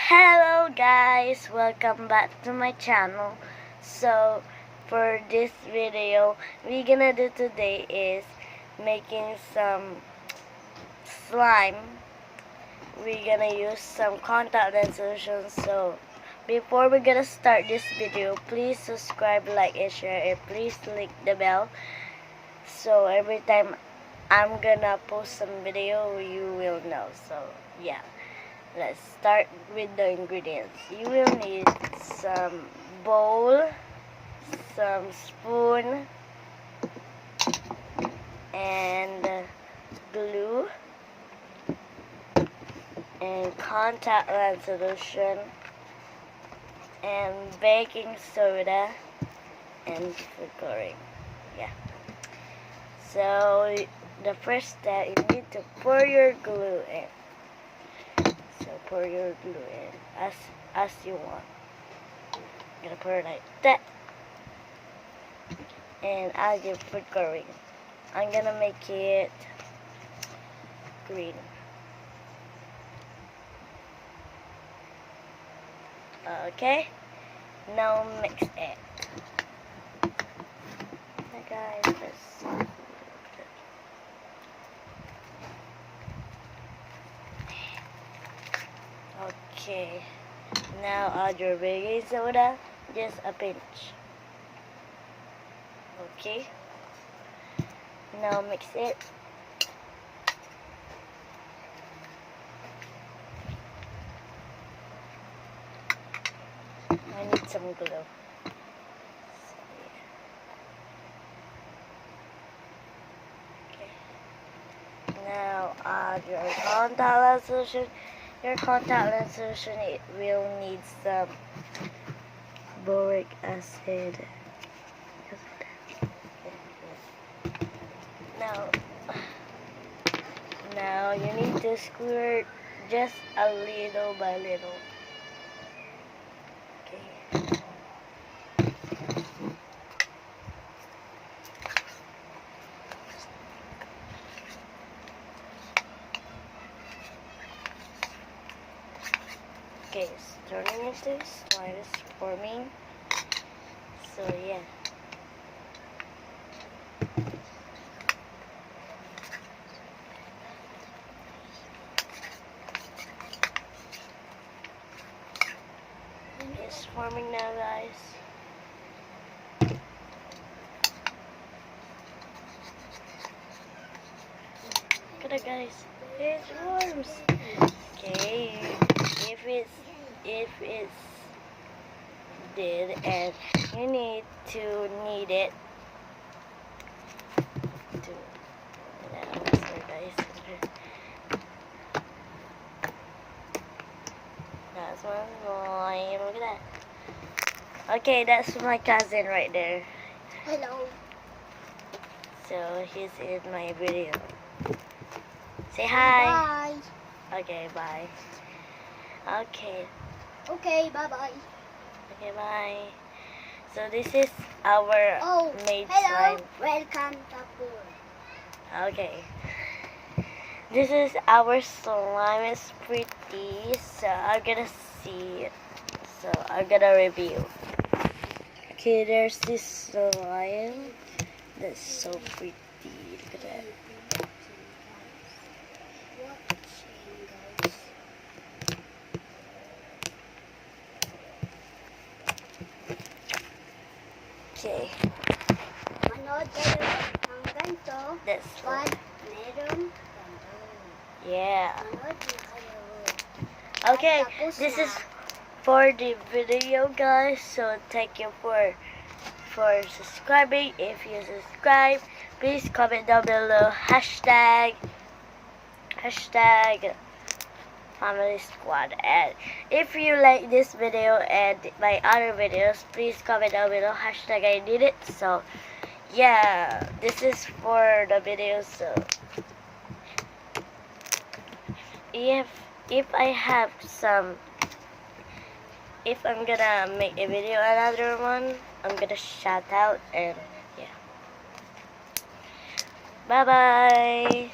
Hello guys, welcome back to my channel. So for this video, we're gonna do today is making some slime. We're gonna use some contact lens solution. So before we're gonna start this video, please subscribe, like, and share, and please click the bell. So every time I'm gonna post some video, you will know. So yeah. Let's start with the ingredients. You will need some bowl, some spoon, and glue, and contact lens solution, and baking soda, and food coloring. Yeah. So the first step, you need to pour your glue in. So pour your glue in as you want. I'm gonna pour it like that. And add your food coloring. I'm gonna make it green. Okay. Now mix it. Hi guys, let's Okay, now add your baking soda, just a pinch. Okay, now mix it. I need some glue. So, yeah. Okay. Now add your contact lens solution. Your contact lens solution, it will need some boric acid. Now you need to squirt just a little by little. Okay. Okay, it's turning into slime is forming. So yeah. It's forming now, guys. Look at it, guys. It forms. Okay, if it's did, and you need to knead it. That's one slime. Look at that. Okay, that's my cousin right there. Hello. So he's in my video. Say hi. Bye. Okay, bye. Okay. Okay, bye-bye. Okay, bye. So this is our made hello. slime. Welcome to pool. Okay. This is our slime. It's pretty. So I'm gonna see. So I'm gonna review. Okay, there's this slime. That's so pretty. Look at that. Okay. That's one. Yeah. Okay, this is for the video, guys. So thank you for subscribing. If you subscribe, please comment down below hashtag Family Squad. And if you like this video and my other videos, please comment down below hashtag I need it. So yeah, this is for the video. So if I have some, if I'm gonna make a video another one, I'm gonna shout out. And yeah, bye bye.